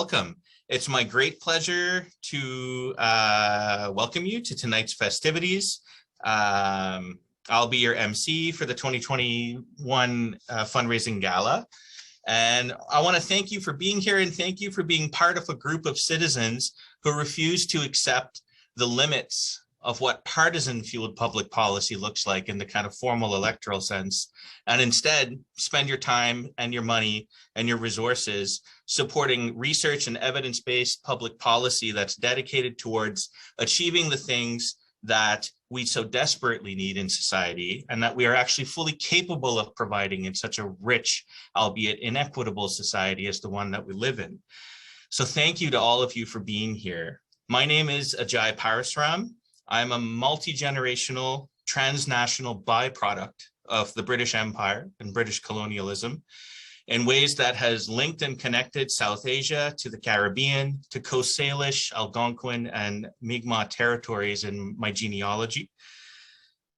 Welcome. It's my great pleasure to welcome you to tonight's festivities. I'll be your MC for the 2021 fundraising gala. And I want to thank you for being here and thank you for being part of a group of citizens who refuse to accept the limits of what partisan-fueled public policy looks like in the kind of formal electoral sense, and instead spend your time and your money and your resources supporting research and evidence-based public policy that's dedicated towards achieving the things that we so desperately need in society and that we are actually fully capable of providing in such a rich, albeit inequitable society as the one that we live in. So thank you to all of you for being here. My name is Ajay Parasram. I'm a multi-generational, transnational byproduct of the British Empire and British colonialism in ways that has linked and connected South Asia to the Caribbean, to Coast Salish, Algonquin, and Mi'kmaq territories in my genealogy.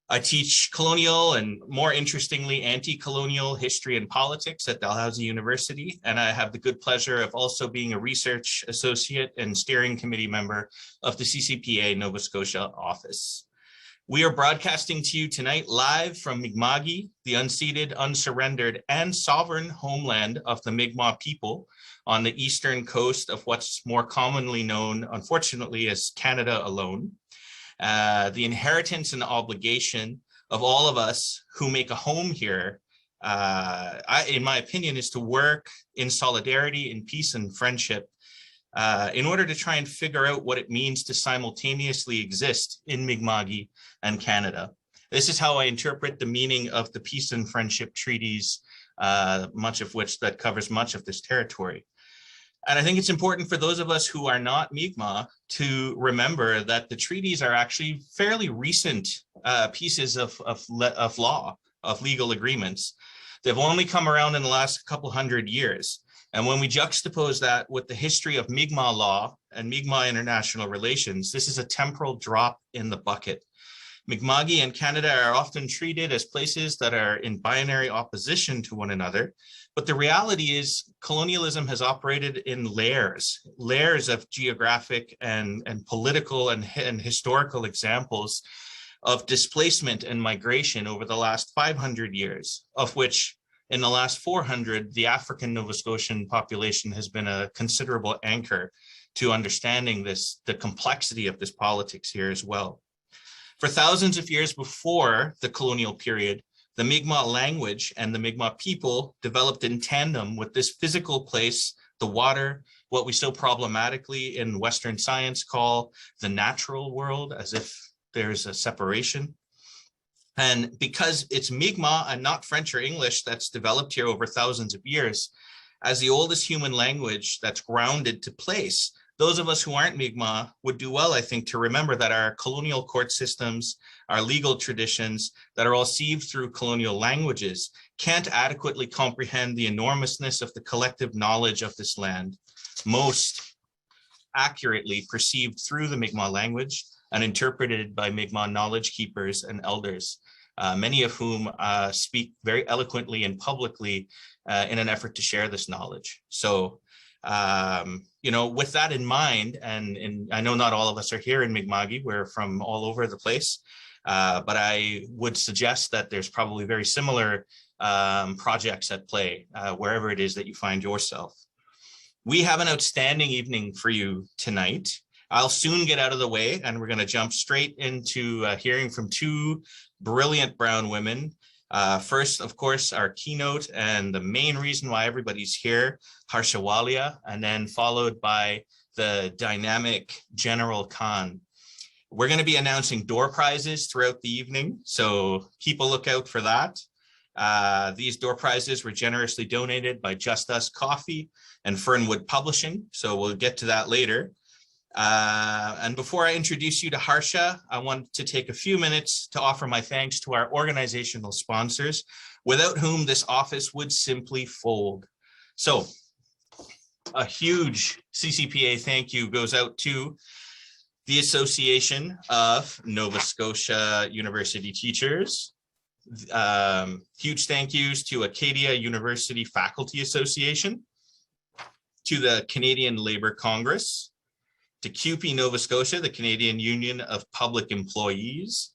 I teach colonial and, more interestingly, anti-colonial history and politics at Dalhousie University, and I have the good pleasure of also being a research associate and steering committee member of the CCPA Nova Scotia office. We are broadcasting to you tonight live from Mi'kma'ki, the unceded, unsurrendered, and sovereign homeland of the Mi'kmaq people on the eastern coast of what's more commonly known, unfortunately, as Canada alone. The inheritance and obligation of all of us who make a home here, in my opinion, is to work in solidarity, in peace and friendship in order to try and figure out what it means to simultaneously exist in Mi'kma'ki and Canada. This is how I interpret the meaning of the peace and friendship treaties, much of which that covers much of this territory. And I think it's important for those of us who are not Mi'kmaq to remember that the treaties are actually fairly recent pieces of law, of legal agreements. They've only come around in the last couple hundred years. And when we juxtapose that with the history of Mi'kmaq law and Mi'kmaq international relations, this is a temporal drop in the bucket. Mi'kma'ki and Canada are often treated as places that are in binary opposition to one another. But the reality is colonialism has operated in layers of geographic and political and historical examples of displacement and migration over the last 500 years, of which in the last 400, the African Nova Scotian population has been a considerable anchor to understanding the complexity of this politics here as well. For thousands of years before the colonial period, the Mi'kmaq language and the Mi'kmaq people developed in tandem with this physical place, the water, what we so problematically in Western science call the natural world, as if there's a separation. And because it's Mi'kmaq and not French or English that's developed here over thousands of years, as the oldest human language that's grounded to place, those of us who aren't Mi'kmaq would do well, I think, to remember that our colonial court systems, our legal traditions that are all sieved through colonial languages can't adequately comprehend the enormousness of the collective knowledge of this land, most accurately perceived through the Mi'kmaq language and interpreted by Mi'kmaq knowledge keepers and elders, many of whom speak very eloquently and publicly in an effort to share this knowledge. So, with that in mind, and I know not all of us are here in Mi'kma'ki, we're from all over the place, but I would suggest that there's probably very similar projects at play wherever it is that you find yourself. We have an outstanding evening for you tonight. I'll soon get out of the way and we're going to jump straight into hearing from two brilliant brown women. First, of course, our keynote and the main reason why everybody's here, Harsha Walia, and then followed by the dynamic General Khan. We're going to be announcing door prizes throughout the evening, so keep a lookout for that. These door prizes were generously donated by Just Us Coffee and Fernwood Publishing, so we'll get to that later. And before I introduce you to Harsha, I want to take a few minutes to offer my thanks to our organizational sponsors, without whom this office would simply fold. So a huge CCPA thank you goes out to the Association of Nova Scotia University Teachers. Huge thank yous to Acadia University Faculty Association, to the Canadian Labour Congress, to CUPE Nova Scotia, the Canadian Union of Public Employees,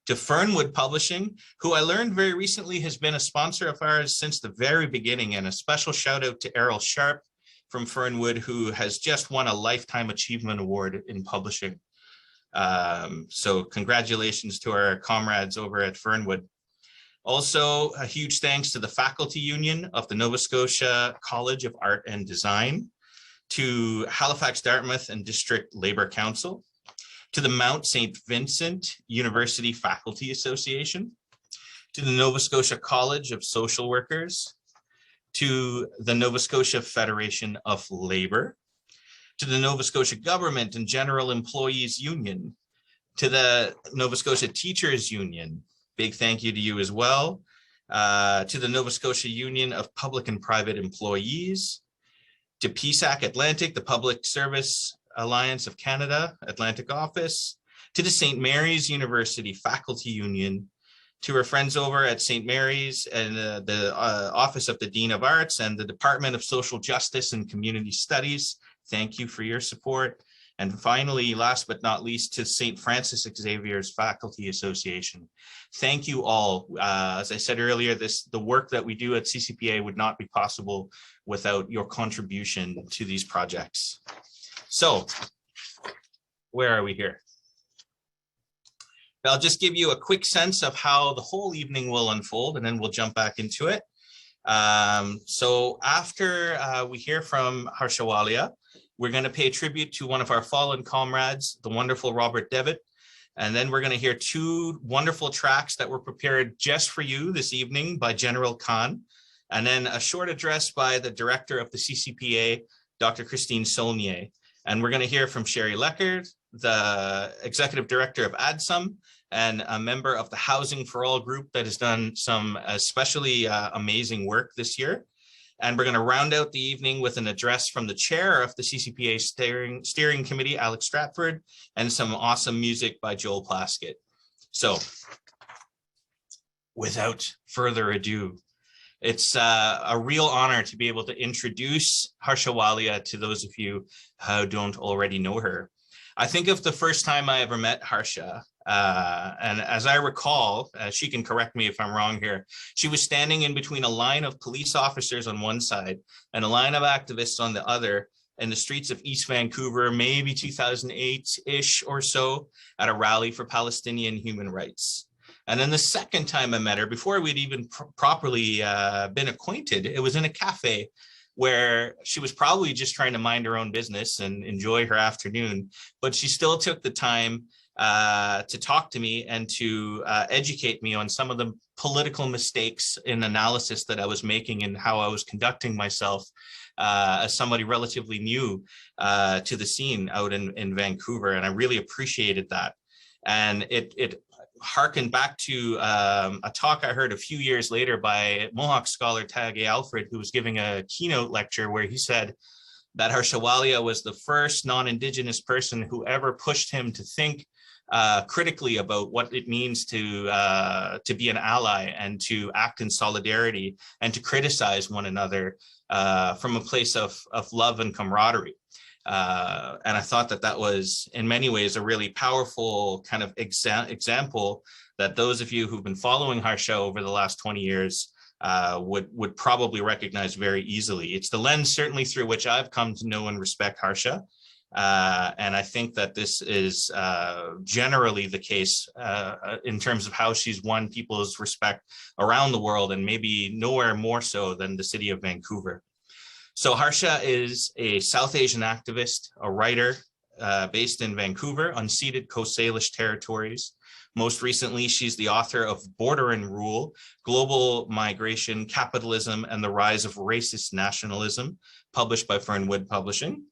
to Fernwood Publishing, who I learned very recently has been a sponsor of ours since the very beginning, and a special shout out to Errol Sharp from Fernwood, who has just won a Lifetime Achievement Award in publishing. So congratulations to our comrades over at Fernwood. Also, a huge thanks to the Faculty Union of the Nova Scotia College of Art and Design, to Halifax, Dartmouth and District Labour Council, to the Mount St. Vincent University Faculty Association, to the Nova Scotia College of Social Workers, to the Nova Scotia Federation of Labour, to the Nova Scotia Government and General Employees Union, to the Nova Scotia Teachers Union, big thank you to you as well, to the Nova Scotia Union of Public and Private Employees, to PSAC Atlantic, the Public Service Alliance of Canada, Atlantic Office, to the St. Mary's University Faculty Union, to our friends over at St. Mary's and the Office of the Dean of Arts and the Department of Social Justice and Community Studies. Thank you for your support. And finally, last but not least, to St. Francis Xavier's Faculty Association. Thank you all. As I said earlier, the work that we do at CCPA would not be possible without your contribution to these projects. So, where are we here? I'll just give you a quick sense of how the whole evening will unfold, and then we'll jump back into it. So after we hear from Harsha Walia, we're going to pay tribute to one of our fallen comrades, the wonderful Robert Devitt. And then we're going to hear two wonderful tracks that were prepared just for you this evening by General Khan. And then a short address by the director of the CCPA, Dr. Christine Saulnier. And we're going to hear from Sherry Leckard, the executive director of ADSUM, and a member of the Housing for All group that has done some especially amazing work this year. And we're going to round out the evening with an address from the chair of the CCPA steering committee, Alex Stratford, and some awesome music by Joel Plaskett. So without further ado, it's a real honor to be able to introduce Harsha Walia to those of you who don't already know her. I think of the first time I ever met Harsha, and as I recall, she can correct me if I'm wrong here, she was standing in between a line of police officers on one side and a line of activists on the other in the streets of East Vancouver, maybe 2008-ish or so, at a rally for Palestinian human rights. And then the second time I met her, before we'd even properly been acquainted, it was in a cafe where she was probably just trying to mind her own business and enjoy her afternoon, but she still took the time to talk to me and to educate me on some of the political mistakes in analysis that I was making and how I was conducting myself as somebody relatively new to the scene out in Vancouver. And I really appreciated that. And it harkened back to a talk I heard a few years later by Mohawk scholar Tage Alfred, who was giving a keynote lecture where he said that Harsha Walia was the first non-Indigenous person who ever pushed him to think critically about what it means to be an ally and to act in solidarity and to criticize one another from a place of love and camaraderie. And I thought that was in many ways a really powerful kind of example that those of you who've been following Harsha over the last 20 years would probably recognize very easily. It's the lens certainly through which I've come to know and respect Harsha. And I think that this is generally the case in terms of how she's won people's respect around the world, and maybe nowhere more so than the city of Vancouver. So Harsha is a South Asian activist, a writer based in Vancouver, unceded Coast Salish territories. Most recently, she's the author of Border and Rule, Global Migration, Capitalism, and the Rise of Racist Nationalism, published by Fernwood Publishing.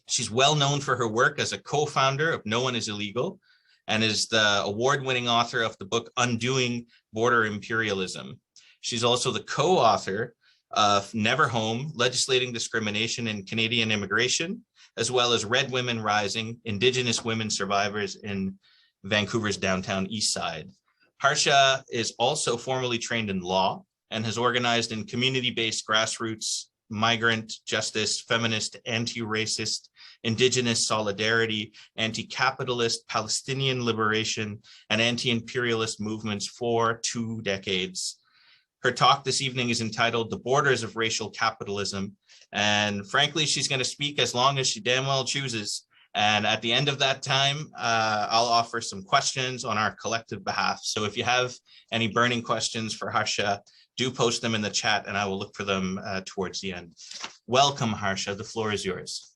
She's well known for her work as a co-founder of No One is Illegal, and is the award-winning author of the book Undoing Border Imperialism. She's also the co-author of Never Home, Legislating Discrimination in Canadian Immigration, as well as Red Women Rising, Indigenous Women Survivors in Vancouver's downtown east side. Harsha is also formally trained in law and has organized in community-based grassroots migrant justice, feminist, anti-racist, indigenous solidarity, anti-capitalist, Palestinian liberation, and anti-imperialist movements for 2 decades. Her talk this evening is entitled The Borders of Racial Capitalism. And frankly, she's going to speak as long as she damn well chooses. And at the end of that time, I'll offer some questions on our collective behalf. So if you have any burning questions for Harsha, do post them in the chat and I will look for them towards the end. Welcome, Harsha. The floor is yours.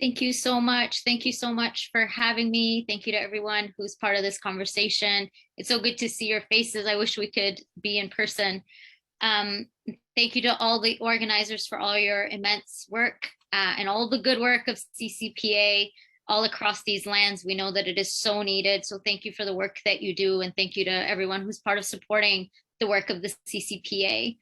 Thank you so much. Thank you so much for having me. Thank you to everyone who's part of this conversation. It's so good to see your faces. I wish we could be in person. Thank you to all the organizers for all your immense work and all the good work of CCPA all across these lands. We know that it is so needed. So thank you for the work that you do. And thank you to everyone who's part of supporting the work of the CCPA.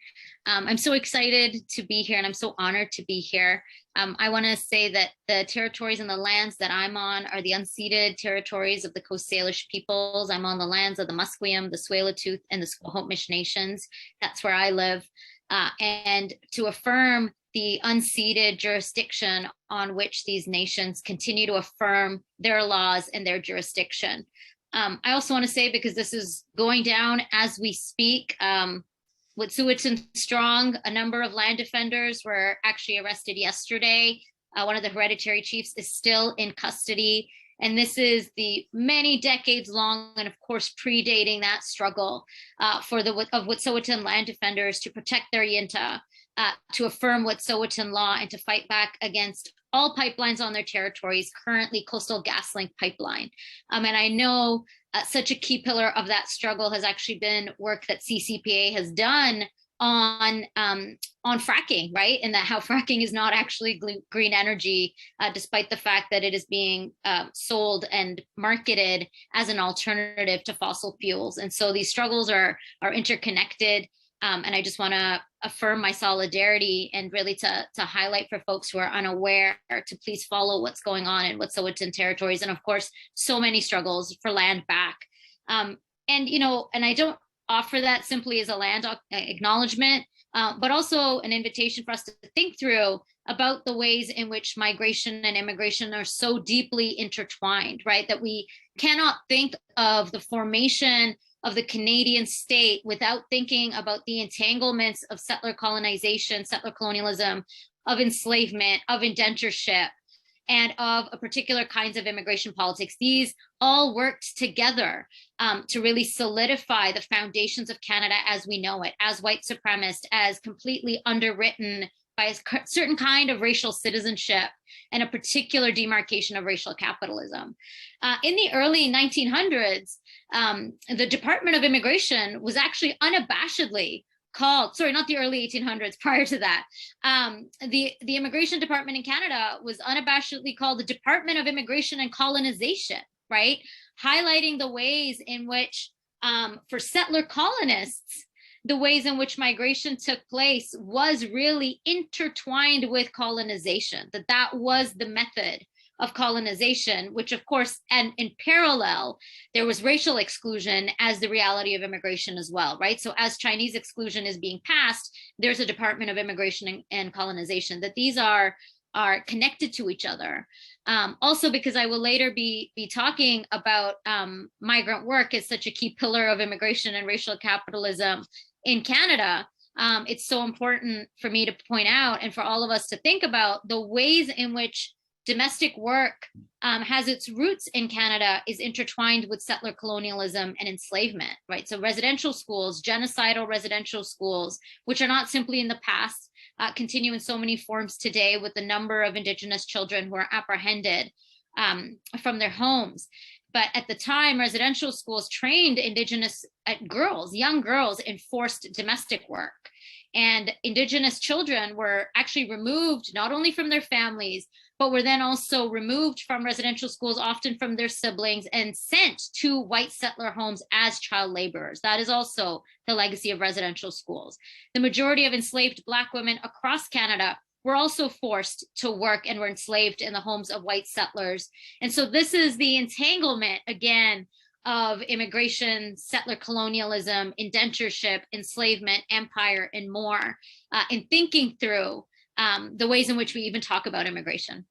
I'm so excited to be here and I'm so honored to be here. I want to say that the territories and the lands that I'm on are the unceded territories of the Coast Salish peoples. I'm on the lands of the Musqueam, the Tsleil-Waututh, and the Squamish nations. That's where I live. And to affirm the unceded jurisdiction on which these nations continue to affirm their laws and their jurisdiction. I also want to say, because this is going down as we speak, with Wet'suwet'en Strong, a number of land defenders were actually arrested yesterday. One of the hereditary chiefs is still in custody. And this is the many decades long, and of course, predating that struggle of Wet'suwet'en land defenders to protect their Yinta, to affirm Wet'suwet'en law and to fight back against all pipelines on their territories, currently Coastal GasLink pipeline. And I know such a key pillar of that struggle has actually been work that CCPA has done on fracking, right? And that how fracking is not actually green energy, despite the fact that it is being sold and marketed as an alternative to fossil fuels. And so these struggles are interconnected. And I just want to affirm my solidarity and really to highlight for folks who are unaware to please follow what's going on in Wet'suwet'en territories. And of course, so many struggles for land back. And I don't offer that simply as a land acknowledgement, but also an invitation for us to think through about the ways in which migration and immigration are so deeply intertwined, right? That we cannot think of the formation of the Canadian state without thinking about the entanglements of settler colonization, settler colonialism, of enslavement, of indentureship, and of a particular kinds of immigration politics. These all worked together to really solidify the foundations of Canada as we know it, as white supremacist, as completely underwritten by a certain kind of racial citizenship and a particular demarcation of racial capitalism. In the early 1900s, the Department of Immigration was actually unabashedly called, sorry, not the early 1800s, prior to that. The Immigration Department in Canada was unabashedly called the Department of Immigration and Colonization, right? Highlighting the ways in which, for settler colonists, the ways in which migration took place was really intertwined with colonization, that was the method of colonization, which of course, and in parallel, there was racial exclusion as the reality of immigration as well, right? So as Chinese exclusion is being passed, there's a Department of Immigration and Colonization, that these are connected to each other. Also, because I will later be talking about migrant work as such a key pillar of immigration and racial capitalism in Canada, it's so important for me to point out and for all of us to think about the ways in which domestic work has its roots in Canada is intertwined with settler colonialism and enslavement, right? So residential schools, genocidal residential schools, which are not simply in the past, continue in so many forms today with the number of Indigenous children who are apprehended from their homes. But at the time, residential schools trained Indigenous girls, young girls, in forced domestic work. And Indigenous children were actually removed not only from their families, but were then also removed from residential schools, often from their siblings, and sent to white settler homes as child laborers. That is also the legacy of residential schools. The majority of enslaved Black women across Canada were also forced to work and were enslaved in the homes of white settlers. And so this is the entanglement, again, of immigration, settler colonialism, indentureship, enslavement, empire, and more, in thinking through the ways in which we even talk about immigration.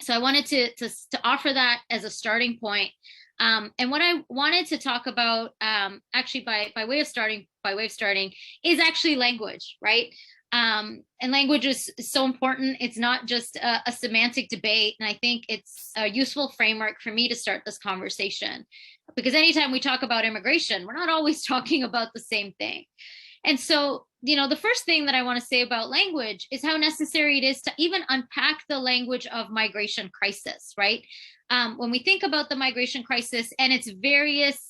So I wanted to offer that as a starting point. And what I wanted to talk about, actually by way of starting, is actually language, right? And language is so important. It's not just a semantic debate. And I think it's a useful framework for me to start this conversation. Because anytime we talk about immigration, we're not always talking about the same thing. And so, the first thing that I want to say about language is how necessary it is to even unpack the language of migration crisis, right? When we think about the migration crisis and its various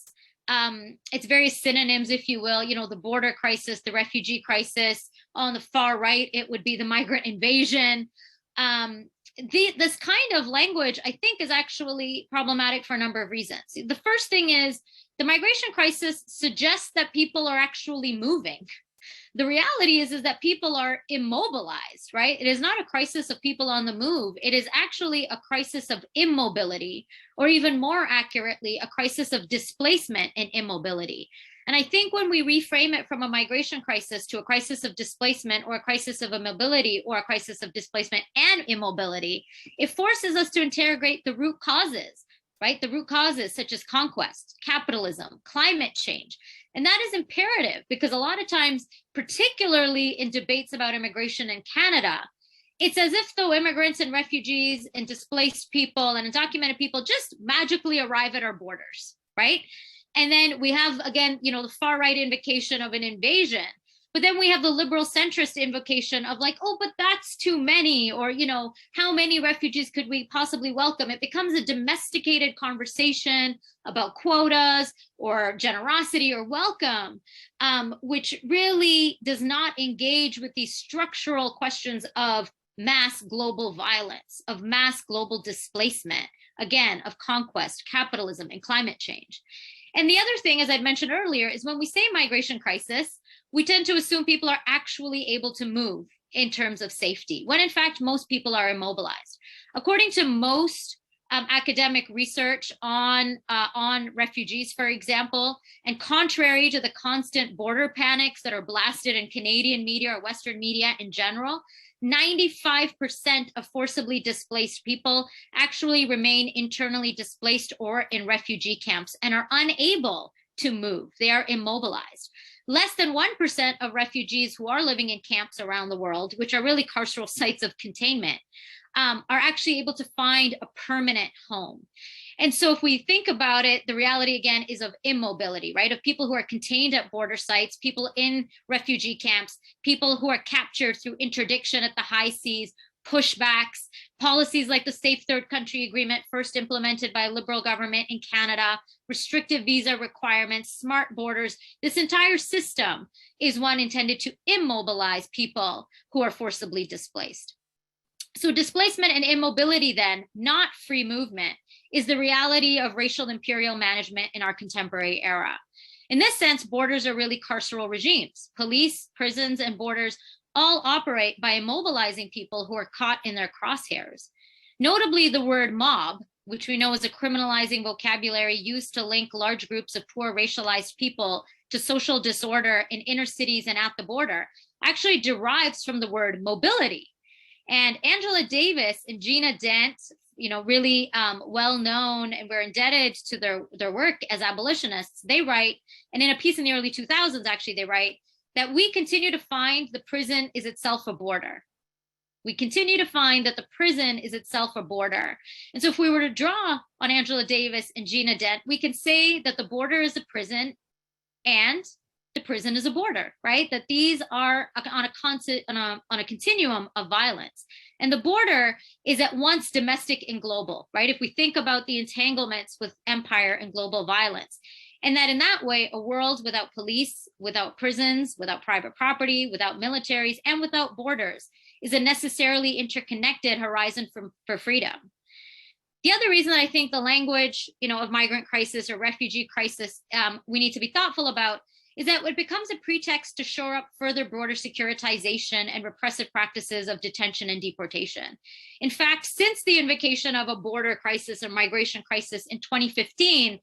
synonyms, if you will, the border crisis, the refugee crisis. On the far right, it would be the migrant invasion. This kind of language, I think, is actually problematic for a number of reasons. The first thing is the migration crisis suggests that people are actually moving. The reality is that people are immobilized, right? It is not a crisis of people on the move. It is actually a crisis of immobility, or even more accurately, a crisis of displacement and immobility. And I think when we reframe it from a migration crisis to a crisis of displacement, or a crisis of immobility, or a crisis of displacement and immobility, it forces us to interrogate the root causes, right? The root causes such as conquest, capitalism, climate change. And that is imperative because a lot of times, particularly in debates about immigration in Canada, it's as if though immigrants and refugees and displaced people and undocumented people just magically arrive at our borders, right? And then we have, again, the far right invocation of an invasion. But then we have the liberal centrist invocation of like, oh, but that's too many, or, how many refugees could we possibly welcome? It becomes a domesticated conversation about quotas or generosity or welcome, which really does not engage with these structural questions of mass global violence, of mass global displacement, again, of conquest, capitalism, and climate change. And the other thing, as I mentioned earlier, is when we say migration crisis, we tend to assume people are actually able to move in terms of safety, when in fact, most people are immobilized. According to most academic research on refugees, for example, and contrary to the constant border panics that are blasted in Canadian media or Western media in general, 95% of forcibly displaced people actually remain internally displaced or in refugee camps and are unable to move. They are immobilized. Less than 1% of refugees who are living in camps around the world, which are really carceral sites of containment, are actually able to find a permanent home. And so if we think about it, the reality again is of immobility, right? Of people who are contained at border sites, people in refugee camps, people who are captured through interdiction at the high seas, pushbacks, policies like the Safe Third Country Agreement, first implemented by a Liberal government in Canada, restrictive visa requirements, smart borders. This entire system is one intended to immobilize people who are forcibly displaced. So displacement and immobility then, not free movement, is the reality of racial imperial management in our contemporary era. In this sense, borders are really carceral regimes. Police, prisons, and borders all operate by immobilizing people who are caught in their crosshairs. Notably, the word mob, which we know is a criminalizing vocabulary used to link large groups of poor racialized people to social disorder in inner cities and at the border, actually derives from the word mobility. And Angela Davis and Gina Dent, really well known, and we're indebted to their work as abolitionists. They write, and in a piece in the early 2000s, actually, they write that we continue to find the prison is itself a border. We continue to find that the prison is itself a border. And so if we were to draw on Angela Davis and Gina Dent, we can say that the border is a prison and the prison is a border, right? That these are on a continuum of violence. And the border is at once domestic and global, right? If we think about the entanglements with empire and global violence. And that in that way, a world without police, without prisons, without private property, without militaries, and without borders is a necessarily interconnected horizon for freedom. The other reason that I think the language, of migrant crisis or refugee crisis, we need to be thoughtful about is that it becomes a pretext to shore up further border securitization and repressive practices of detention and deportation. In fact, since the invocation of a border crisis or migration crisis in 2015,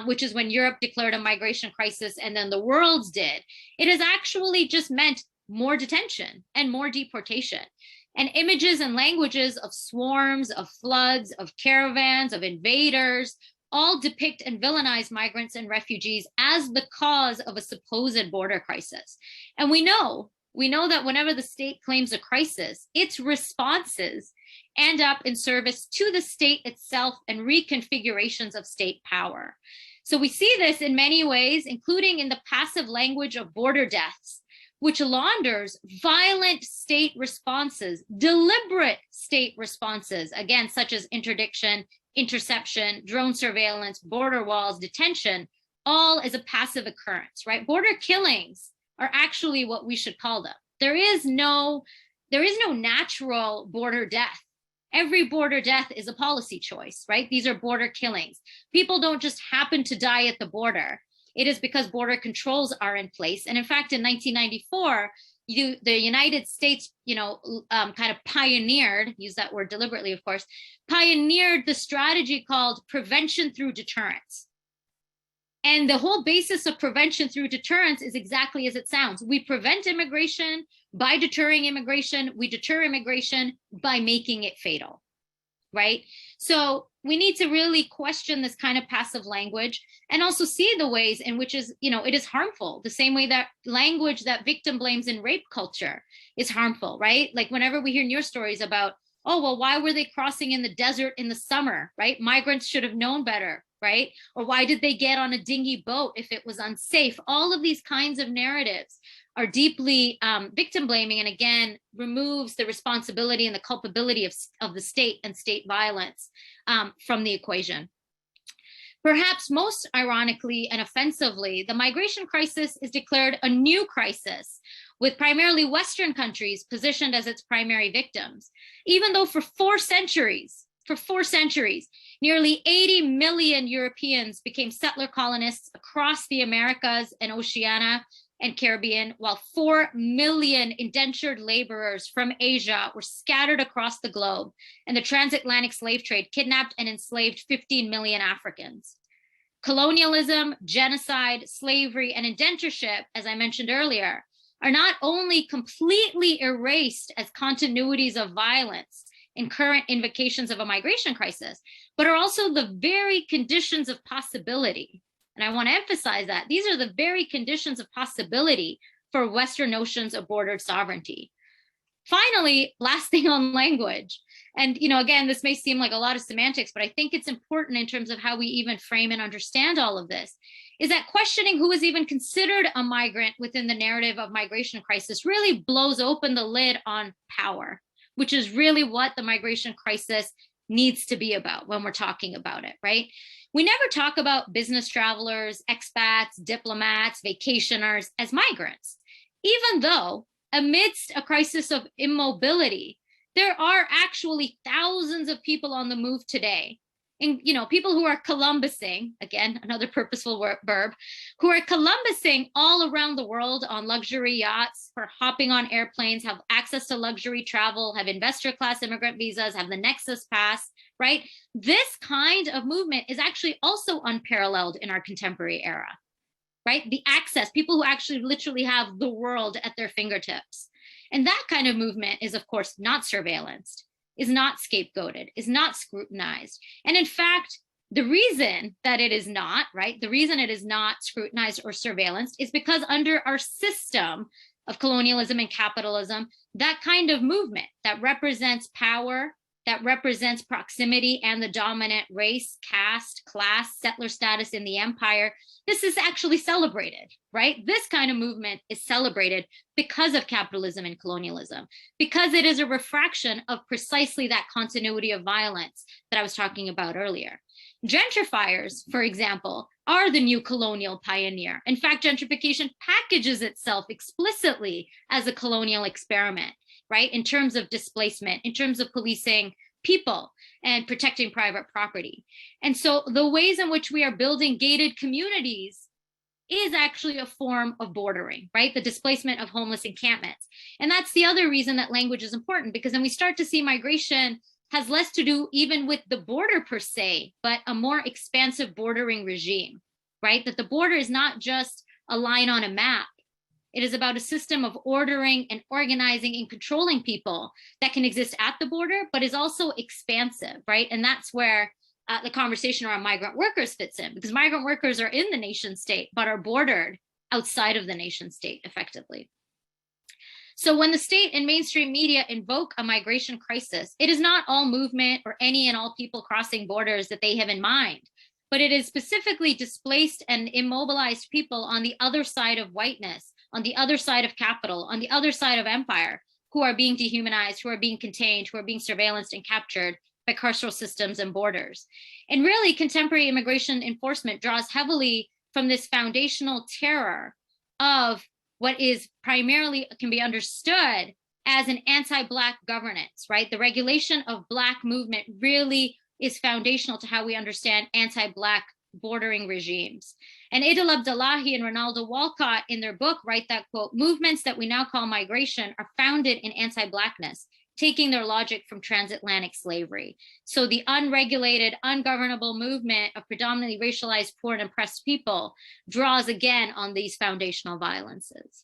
which is when Europe declared a migration crisis and then the world did, it has actually just meant more detention and more deportation. And images and languages of swarms, of floods, of caravans, of invaders, all depict and villainize migrants and refugees as the cause of a supposed border crisis. And we know that whenever the state claims a crisis, its responses end up in service to the state itself and reconfigurations of state power. So we see this in many ways, including in the passive language of border deaths, which launders violent state responses, deliberate state responses, again, such as interdiction, interception, drone surveillance, border walls, detention, all as a passive occurrence, right? Border killings are actually what we should call them. There is no natural border death. Every border death is a policy choice, right? These are border killings. People don't just happen to die at the border. It is because border controls are in place. And in fact, in 1994, the United States, kind of pioneered, use that word deliberately, of course, pioneered the strategy called prevention through deterrence. And the whole basis of prevention through deterrence is exactly as it sounds. We prevent immigration by deterring immigration. We deter immigration by making it fatal, right? So we need to really question this kind of passive language and also see the ways in which it is harmful, the same way that language that victim blames in rape culture is harmful, right? Like whenever we hear news stories about, oh, well, why were they crossing in the desert in the summer, right? Migrants should have known better, right? Or why did they get on a dinghy boat if it was unsafe? All of these kinds of narratives are deeply victim blaming, and again, removes the responsibility and the culpability of the state and state violence from the equation. Perhaps most ironically and offensively, the migration crisis is declared a new crisis, with primarily Western countries positioned as its primary victims, even though for four centuries, nearly 80 million Europeans became settler colonists across the Americas and Oceania and Caribbean, while 4 million indentured laborers from Asia were scattered across the globe, and the transatlantic slave trade kidnapped and enslaved 15 million Africans. Colonialism, genocide, slavery, and indentureship, as I mentioned earlier, are not only completely erased as continuities of violence in current invocations of a migration crisis, but are also the very conditions of possibility. And I want to emphasize that these are the very conditions of possibility for Western notions of bordered sovereignty. Finally, last thing on language. And, again, this may seem like a lot of semantics, but I think it's important in terms of how we even frame and understand all of this, is that questioning who is even considered a migrant within the narrative of migration crisis really blows open the lid on power, which is really what the migration crisis needs to be about when we're talking about it, right? We never talk about business travelers, expats, diplomats, vacationers as migrants, even though amidst a crisis of immobility, there are actually thousands of people on the move today. And, people who are Columbusing, again, another purposeful verb, who are Columbusing all around the world on luxury yachts, for hopping on airplanes, have access to luxury travel, have investor class immigrant visas, have the Nexus Pass, right? This kind of movement is actually also unparalleled in our contemporary era, right? The access, people who actually literally have the world at their fingertips. And that kind of movement is, of course, not surveillanced, is not scapegoated, is not scrutinized. And in fact, the reason that it is not, right, the reason it is not scrutinized or surveillanced is because under our system of colonialism and capitalism, that kind of movement that represents power, that represents proximity and the dominant race, caste, class, settler status in the empire, this is actually celebrated, right? This kind of movement is celebrated because of capitalism and colonialism, because it is a refraction of precisely that continuity of violence that I was talking about earlier. Gentrifiers, for example, are the new colonial pioneer. In fact, gentrification packages itself explicitly as a colonial experiment, right? In terms of displacement, in terms of policing people and protecting private property. And so the ways in which we are building gated communities is actually a form of bordering, right? The displacement of homeless encampments. And that's the other reason that language is important, because then we start to see migration has less to do even with the border per se, but a more expansive bordering regime, right? That the border is not just a line on a map. It is about a system of ordering and organizing and controlling people that can exist at the border, but is also expansive, right? And that's where the conversation around migrant workers fits in, because migrant workers are in the nation state, but are bordered outside of the nation state effectively. So when the state and mainstream media invoke a migration crisis, it is not all movement or any and all people crossing borders that they have in mind, but it is specifically displaced and immobilized people on the other side of whiteness, on the other side of capital, on the other side of empire, who are being dehumanized, who are being contained, who are being surveillanced and captured by carceral systems and borders. And really, contemporary immigration enforcement draws heavily from this foundational terror of what is primarily can be understood as an anti-Black governance, right? The regulation of Black movement really is foundational to how we understand anti-Black bordering regimes. And Adil Abdullahi and Ronaldo Walcott in their book write that, quote, movements that we now call migration are founded in anti-Blackness, taking their logic from transatlantic slavery. So the unregulated, ungovernable movement of predominantly racialized, poor and oppressed people draws again on these foundational violences.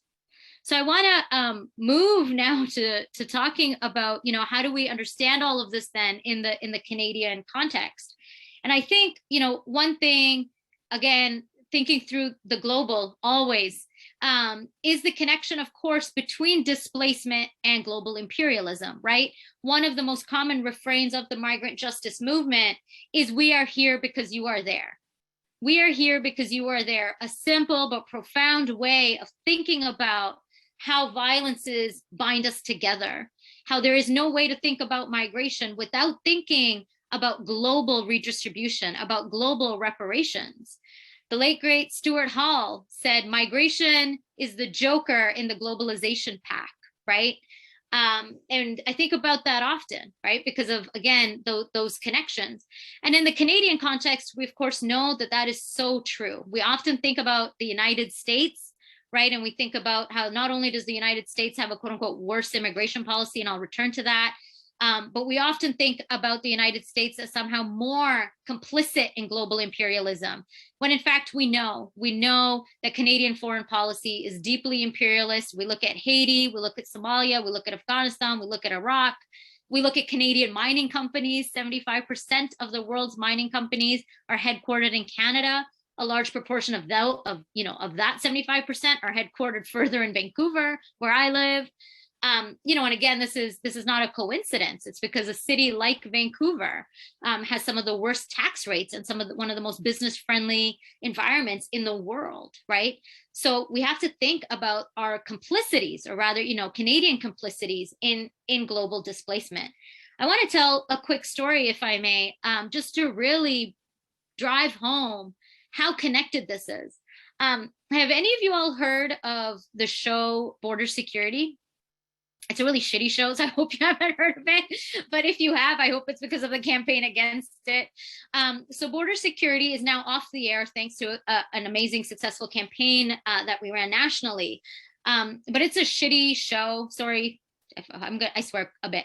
So I want to move now to talking about, you know, how do we understand all of this then in the Canadian context? And I think, you know, one thing, again, thinking through the global always, is the connection, of course, between displacement and global imperialism, right? One of the most common refrains of the migrant justice movement is, we are here because you are there. We are here because you are there. A simple but profound way of thinking about how violences bind us together, how there is no way to think about migration without thinking about global redistribution, about global reparations. The late, great Stuart Hall said, migration is the joker in the globalization pack, right? And I think about that often, right? Because of, again, those connections. And in the Canadian context, we of course know that that is so true. We often think about the United States, right? And we think about how not only does the United States have a quote unquote worse immigration policy, and I'll return to that, but we often think about the United States as somehow more complicit in global imperialism, when in fact we know that Canadian foreign policy is deeply imperialist. We look at Haiti, we look at Somalia, we look at Afghanistan, we look at Iraq, we look at Canadian mining companies. 75% of the world's mining companies are headquartered in Canada. A large proportion of that 75% are headquartered further in Vancouver, where I live. You know, and again, this is not a coincidence. It's because a city like Vancouver has some of the worst tax rates and one of the most business-friendly environments in the world, right? So we have to think about our complicities, or rather, you know, Canadian complicities in global displacement. I want to tell a quick story, if I may, just to really drive home how connected this is. Have any of you all heard of the show Border Security? It's a really shitty show, so I hope you haven't heard of it. But if you have, I hope it's because of the campaign against it. So Border Security is now off the air thanks to an amazing, successful campaign that we ran nationally. But it's a shitty show. Sorry, I swear a bit.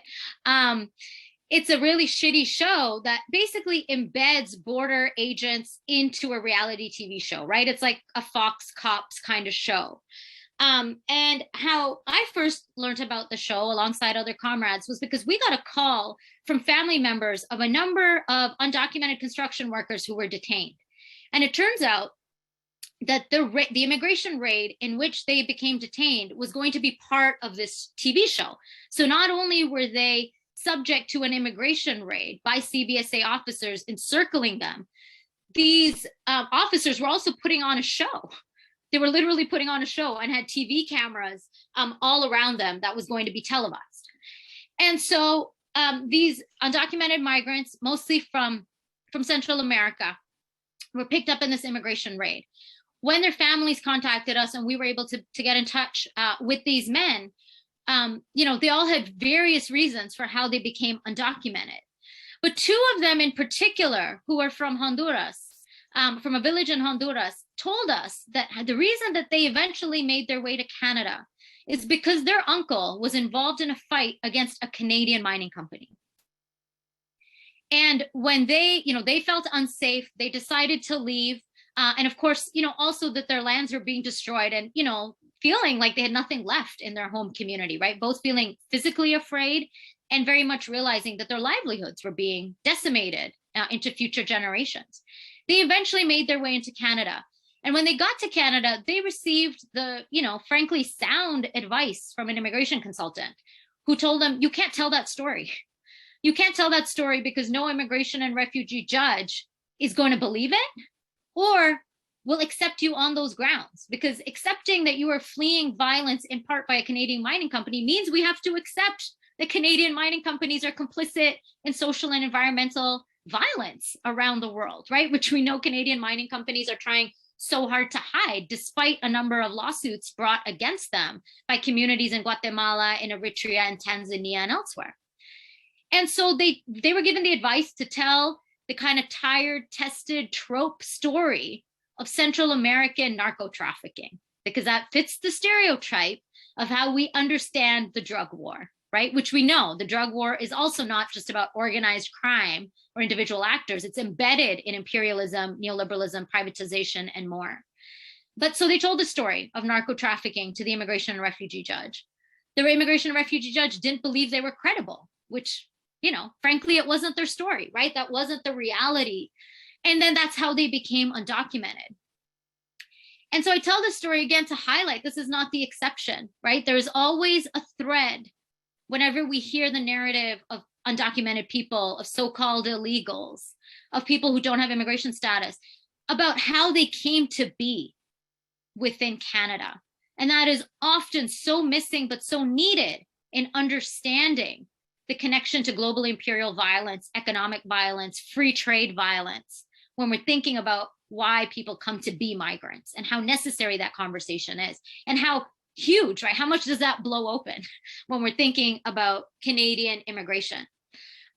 It's a really shitty show that basically embeds border agents into a reality TV show, right? It's like a Fox Cops kind of show. And how I first learned about the show alongside other comrades was because we got a call from family members of a number of undocumented construction workers who were detained. And it turns out that the immigration raid in which they became detained was going to be part of this TV show. So not only were they subject to an immigration raid by CBSA officers encircling them, these officers were also putting on a show. They were literally putting on a show and had TV cameras all around them that was going to be televised. And so these undocumented migrants, mostly from Central America, were picked up in this immigration raid. When their families contacted us and we were able to get in touch with these men, you know, they all had various reasons for how they became undocumented. But two of them in particular, who are from Honduras, from a village in Honduras, told us that the reason that they eventually made their way to Canada is because their uncle was involved in a fight against a Canadian mining company. And when they felt unsafe, they decided to leave. And of course, you know, also that their lands were being destroyed. And, you know, feeling like they had nothing left in their home community, right? Both feeling physically afraid and very much realizing that their livelihoods were being decimated into future generations. They eventually made their way into Canada. And when they got to Canada, they received the, frankly, sound advice from an immigration consultant who told them, you can't tell that story. You can't tell that story because no immigration and refugee judge is going to believe it or will accept you on those grounds, because accepting that you are fleeing violence in part by a Canadian mining company means we have to accept that Canadian mining companies are complicit in social and environmental violence around the world, right? Which we know Canadian mining companies are trying so hard to hide, despite a number of lawsuits brought against them by communities in Guatemala, in Eritrea, and Tanzania, and elsewhere. And so they were given the advice to tell the kind of tired, tested trope story of Central American narco trafficking, because that fits the stereotype of how we understand the drug war, right? Which we know the drug war is also not just about organized crime or individual actors. It's embedded in imperialism, neoliberalism, privatization, and more. But so they told the story of narco trafficking to the immigration and refugee judge. The immigration and refugee judge didn't believe they were credible, which, frankly, it wasn't their story, right? That wasn't the reality. And then that's how they became undocumented. And so I tell this story again to highlight this is not the exception, right? There's always a thread whenever we hear the narrative of undocumented people, of so-called illegals, of people who don't have immigration status, about how they came to be within Canada. And that is often so missing, but so needed in understanding the connection to global imperial violence, economic violence, free trade violence, when we're thinking about why people come to be migrants and how necessary that conversation is and how huge, right? How much does that blow open when we're thinking about Canadian immigration?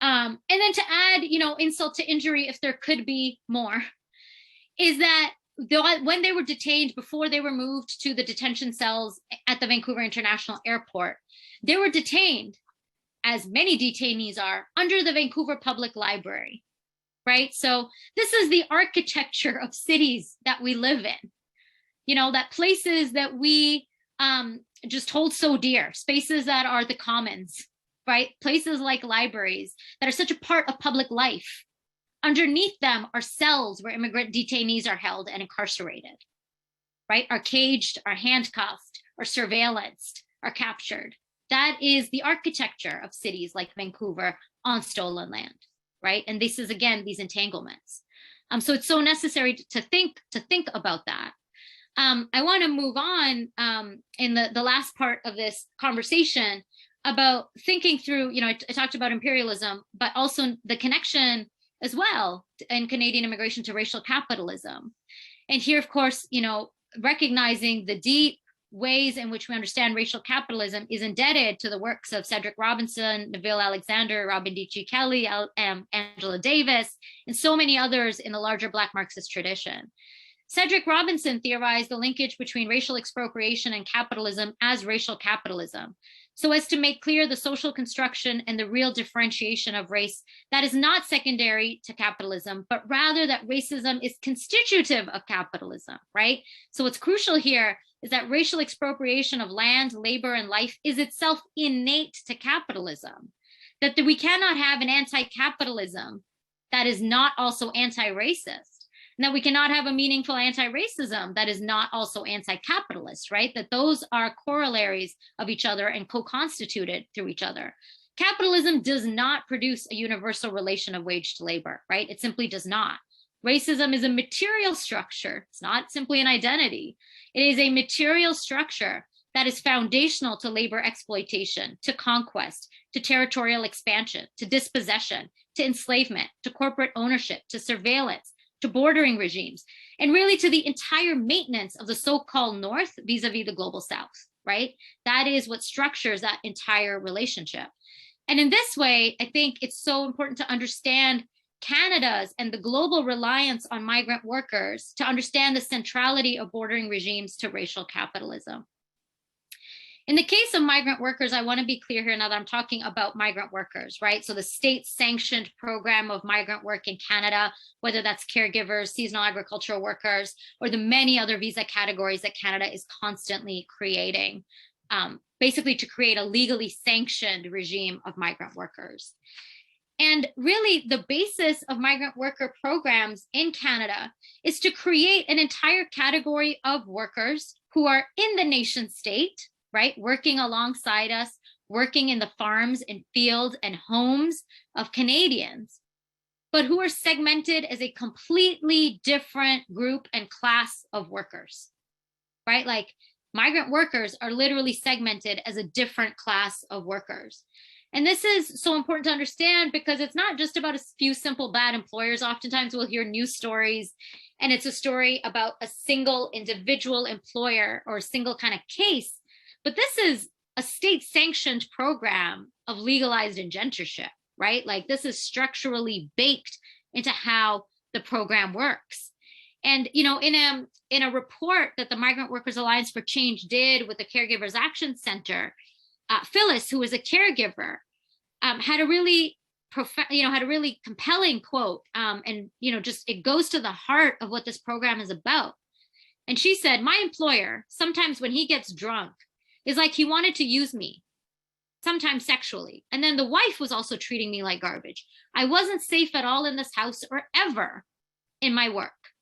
And then to add, insult to injury, if there could be more, is that when they were detained, before they were moved to the detention cells at the Vancouver International Airport, they were detained, as many detainees are, under the Vancouver Public Library, right? So this is the architecture of cities that we live in, that places that we just hold so dear, spaces that are the commons, right? Places like libraries that are such a part of public life. Underneath them are cells where immigrant detainees are held and incarcerated, right? Are caged, are handcuffed, are surveillanced, are captured. That is the architecture of cities like Vancouver on stolen land, right? And this is, again, these entanglements. So it's so necessary to think about that. I want to move on in the last part of this conversation about thinking through, I talked about imperialism, but also the connection as well in Canadian immigration to racial capitalism. And here, of course, recognizing the deep ways in which we understand racial capitalism is indebted to the works of Cedric Robinson, Neville Alexander, Robin D.G. Kelly, Angela Davis, and so many others in the larger Black Marxist tradition. Cedric Robinson theorized the linkage between racial expropriation and capitalism as racial capitalism, so as to make clear the social construction and the real differentiation of race that is not secondary to capitalism, but rather that racism is constitutive of capitalism, right? So what's crucial here is that racial expropriation of land, labor, and life is itself innate to capitalism, that we cannot have an anti-capitalism that is not also anti-racist, and that we cannot have a meaningful anti-racism that is not also anti-capitalist, right? That those are corollaries of each other and co-constituted through each other. Capitalism does not produce a universal relation of wage to labor, right? It simply does not. Racism is a material structure. It's not simply an identity. It is a material structure that is foundational to labor exploitation, to conquest, to territorial expansion, to dispossession, to enslavement, to corporate ownership, to surveillance, to bordering regimes, and really to the entire maintenance of the so-called North vis-a-vis the global South, right? That is what structures that entire relationship. And in this way, I think it's so important to understand Canada's and the global reliance on migrant workers to understand the centrality of bordering regimes to racial capitalism. In the case of migrant workers, I want to be clear here now that I'm talking about migrant workers, right? So the state-sanctioned program of migrant work in Canada, whether that's caregivers, seasonal agricultural workers, or the many other visa categories that Canada is constantly creating, basically to create a legally sanctioned regime of migrant workers. And really, the basis of migrant worker programs in Canada is to create an entire category of workers who are in the nation state, right? Working alongside us, working in the farms and fields and homes of Canadians, but who are segmented as a completely different group and class of workers, right? Like migrant workers are literally segmented as a different class of workers. And this is so important to understand because it's not just about a few simple bad employers. Oftentimes we'll hear news stories and it's a story about a single individual employer or a single kind of case. But this is a state-sanctioned program of legalized indentureship, right? Like this is structurally baked into how the program works. And in a report that the Migrant Workers Alliance for Change did with the Caregivers Action Center, Phyllis, who was a caregiver, had a really compelling quote, and just it goes to the heart of what this program is about. And she said, "My employer, sometimes when he gets drunk, is like he wanted to use me, sometimes sexually. And then the wife was also treating me like garbage. I wasn't safe at all in this house or ever in my work."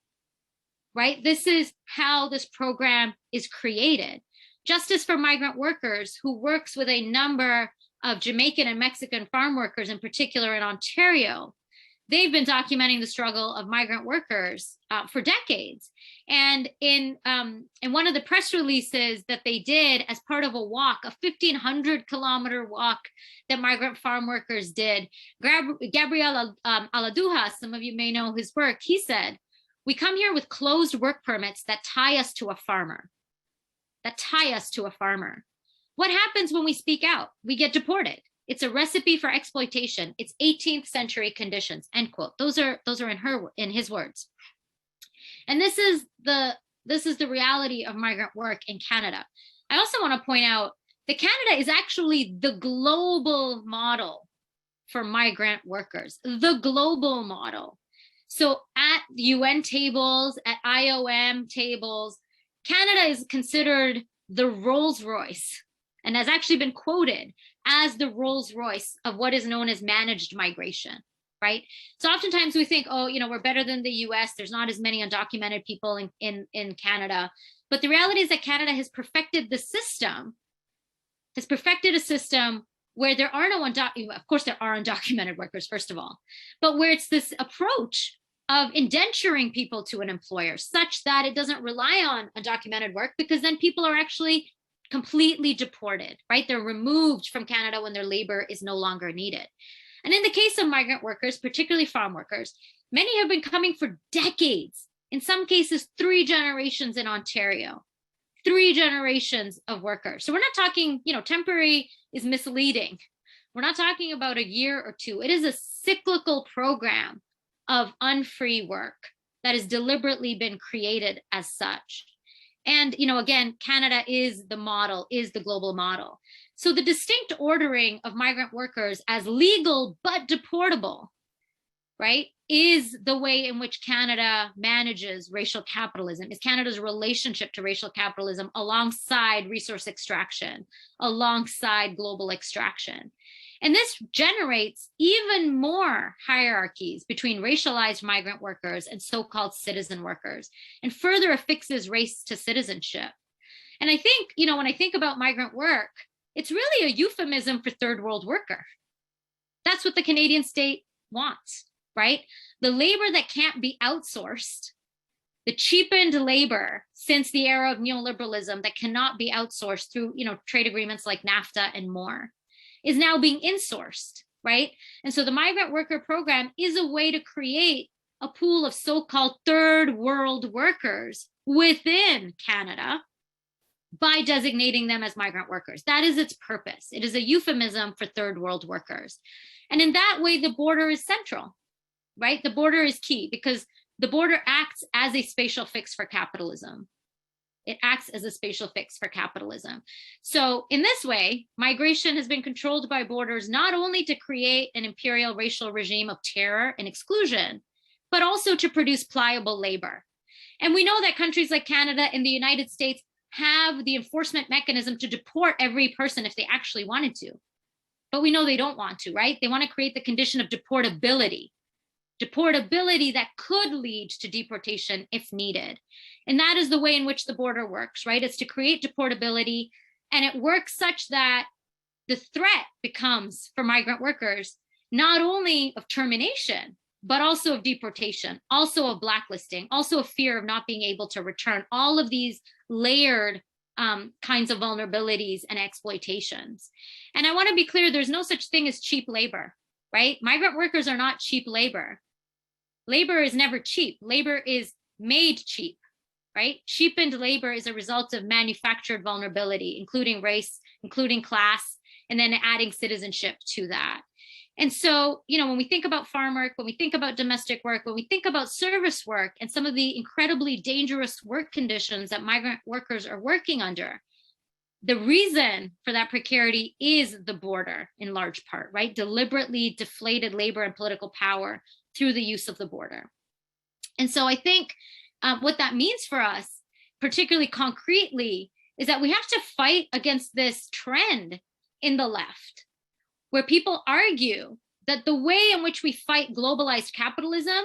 Right? This is how this program is created. Justice for Migrant Workers, who works with a number of Jamaican and Mexican farm workers, in particular in Ontario, they've been documenting the struggle of migrant workers for decades. And in one of the press releases that they did as part of a walk, a 1,500-kilometer walk that migrant farm workers did, Gabriel Aladuja, some of you may know his work, he said, "We come here with closed work permits that tie us to a farmer. What happens when we speak out? We get deported. It's a recipe for exploitation. It's 18th century conditions," end quote. Those are in his words. And this is the reality of migrant work in Canada. I also want to point out that Canada is actually the global model for migrant workers, the global model. So at UN tables, at IOM tables, Canada is considered the Rolls-Royce and has actually been quoted as the Rolls-Royce of what is known as managed migration, right? So oftentimes we think, oh, we're better than the US. There's not as many undocumented people in Canada. But the reality is that Canada has perfected a system where there are no of course there are undocumented workers, first of all, but where it's this approach of indenturing people to an employer such that it doesn't rely on undocumented work, because then people are actually completely deported, right? They're removed from Canada when their labor is no longer needed. And in the case of migrant workers, particularly farm workers, many have been coming for decades, in some cases 3 generations in Ontario, 3 generations of workers. So we're not talking, temporary is misleading. We're not talking about a year or 2. It is a cyclical program of unfree work that has deliberately been created as such. And, again, Canada is the model, is the global model. So the distinct ordering of migrant workers as legal but deportable, right, is the way in which Canada manages racial capitalism, is Canada's relationship to racial capitalism alongside resource extraction, alongside global extraction. And this generates even more hierarchies between racialized migrant workers and so-called citizen workers, and further affixes race to citizenship. And I think, when I think about migrant work, it's really a euphemism for third world worker. That's what the Canadian state wants, right? The labor that can't be outsourced, the cheapened labor since the era of neoliberalism that cannot be outsourced through, trade agreements like NAFTA and more, is now being insourced, right? And so the migrant worker program is a way to create a pool of so-called third world workers within Canada by designating them as migrant workers. That is its purpose. It is a euphemism for third world workers. And in that way, the border is central, right? The border is key because the border acts as a spatial fix for capitalism. It acts as a spatial fix for capitalism. So in this way, migration has been controlled by borders, not only to create an imperial racial regime of terror and exclusion, but also to produce pliable labor. And we know that countries like Canada and the United States have the enforcement mechanism to deport every person if they actually wanted to. But we know they don't want to, right? They want to create the condition of deportability that could lead to deportation if needed. And that is the way in which the border works, right? It's to create deportability, and it works such that the threat becomes for migrant workers not only of termination, but also of deportation, also of blacklisting, also a fear of not being able to return, all of these layered kinds of vulnerabilities and exploitations. And I want to be clear, there's no such thing as cheap labor, right? Migrant workers are not cheap labor. Labor is never cheap. Labor is made cheap, right? Cheapened labor is a result of manufactured vulnerability, including race, including class, and then adding citizenship to that. And so, when we think about farm work, when we think about domestic work, when we think about service work and some of the incredibly dangerous work conditions that migrant workers are working under, the reason for that precarity is the border in large part, right? Deliberately deflated labor and political power through the use of the border. And so I think what that means for us, particularly concretely, is that we have to fight against this trend in the left, where people argue that the way in which we fight globalized capitalism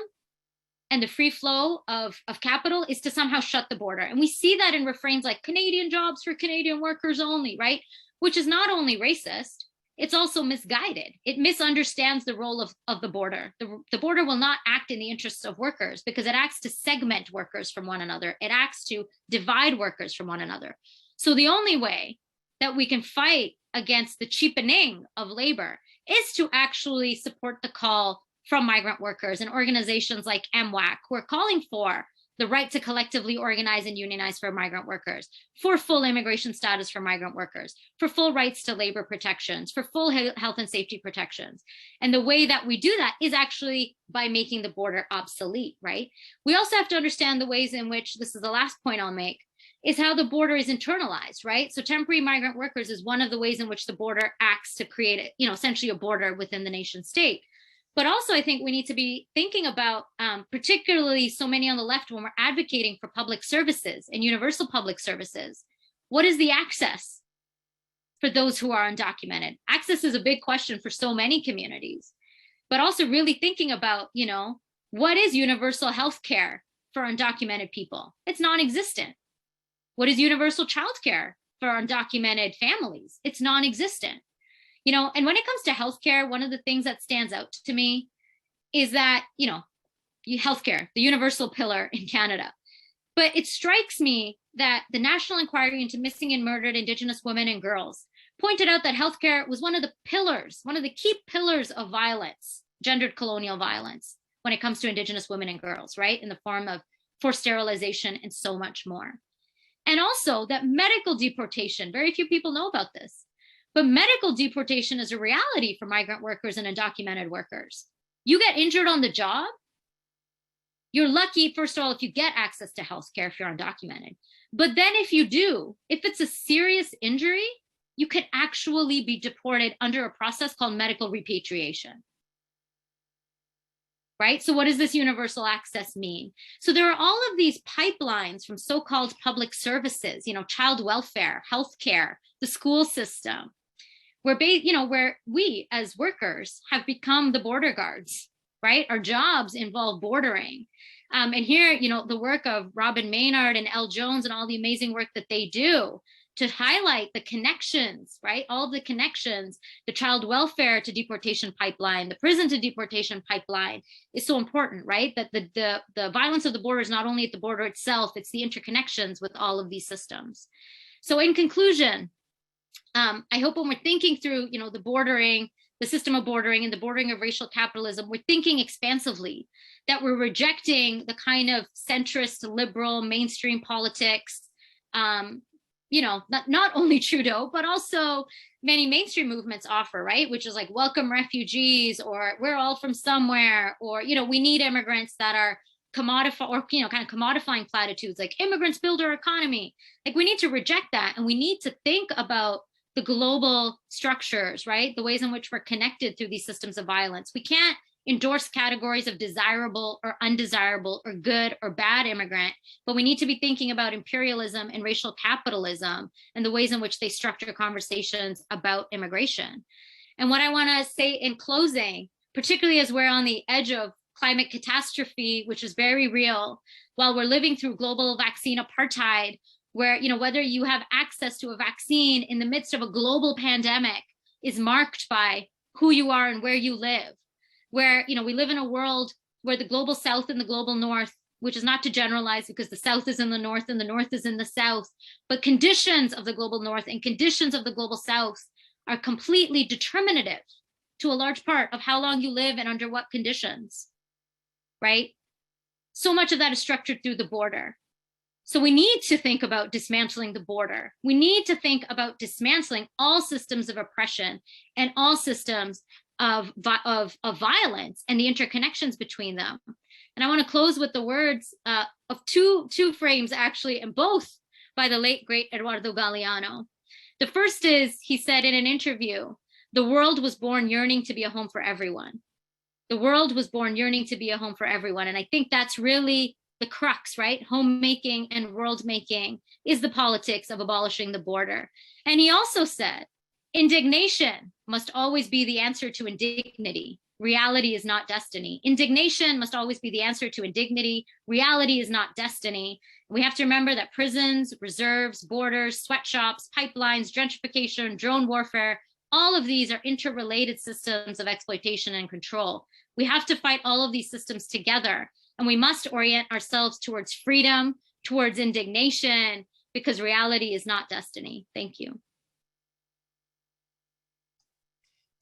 and the free flow of capital is to somehow shut the border. And we see that in refrains like Canadian jobs for Canadian workers only, right? Which is not only racist, it's also misguided. It misunderstands the role of the border. The border will not act in the interests of workers because it acts to segment workers from one another. It acts to divide workers from one another. So the only way that we can fight against the cheapening of labor is to actually support the call from migrant workers and organizations like MWAC, who are calling for the right to collectively organize and unionize for migrant workers, for full immigration status for migrant workers, for full rights to labor protections, for full health and safety protections. And the way that we do that is actually by making the border obsolete, right? We also have to understand the ways in which, this is the last point I'll make, is how the border is internalized, right? So temporary migrant workers is one of the ways in which the border acts to create, essentially a border within the nation state. But also, I think we need to be thinking about, particularly so many on the left, when we're advocating for public services and universal public services, what is the access for those who are undocumented? Access is a big question for so many communities, but also really thinking about, what is universal health care for undocumented people? It's non-existent. What is universal childcare for undocumented families? It's non-existent. And when it comes to healthcare, one of the things that stands out to me is that, healthcare, the universal pillar in Canada. But it strikes me that the National Inquiry into Missing and Murdered Indigenous Women and Girls pointed out that healthcare was one of the pillars, one of the key pillars of violence, gendered colonial violence, when it comes to Indigenous women and girls, right? In the form of forced sterilization and so much more. And also that medical deportation, very few people know about this, but medical deportation is a reality for migrant workers and undocumented workers. You get injured on the job, you're lucky, first of all, if you get access to healthcare if you're undocumented. But then if you do, if it's a serious injury, you could actually be deported under a process called medical repatriation. Right? So what does this universal access mean? So there are all of these pipelines from so-called public services, child welfare, healthcare, the school system, where we as workers have become the border guards, right? Our jobs involve bordering. And here, the work of Robin Maynard and Elle Jones and all the amazing work that they do to highlight the connections, right? All of the connections, the child welfare to deportation pipeline, the prison to deportation pipeline is so important, right? That the violence of the border is not only at the border itself, it's the interconnections with all of these systems. So in conclusion, I hope when we're thinking through, the bordering, the system of bordering and the bordering of racial capitalism, we're thinking expansively, that we're rejecting the kind of centrist, liberal, mainstream politics, not only Trudeau, but also many mainstream movements offer, right? Which is like welcome refugees, or we're all from somewhere, or, we need immigrants that are commodify, or kind of commodifying platitudes like immigrants build our economy. Like, we need to reject that, and we need to think about the global structures, right? The ways in which we're connected through these systems of violence. We can't endorse categories of desirable or undesirable or good or bad immigrant, but we need to be thinking about imperialism and racial capitalism and the ways in which they structure conversations about immigration. And what I want to say in closing, particularly as we're on the edge of climate catastrophe, which is very real, while we're living through global vaccine apartheid, where, whether you have access to a vaccine in the midst of a global pandemic is marked by who you are and where you live, where, we live in a world where the global South and the global North, which is not to generalize because the South is in the North and the North is in the South, but conditions of the global North and conditions of the global South are completely determinative to a large part of how long you live and under what conditions, right? So much of that is structured through the border. So we need to think about dismantling the border. We need to think about dismantling all systems of oppression and all systems of violence and the interconnections between them. And I want to close with the words of two frames, actually, and both by the late, great Eduardo Galeano. The first is, he said in an interview, "The world was born yearning to be a home for everyone." The world was born yearning to be a home for everyone. And I think that's really the crux, right? Homemaking and world making is the politics of abolishing the border. And he also said, indignation must always be the answer to indignity. Reality is not destiny. Indignation must always be the answer to indignity. Reality is not destiny. We have to remember that prisons, reserves, borders, sweatshops, pipelines, gentrification, drone warfare, all of these are interrelated systems of exploitation and control. We have to fight all of these systems together, and we must orient ourselves towards freedom, towards indignation, because reality is not destiny. Thank you.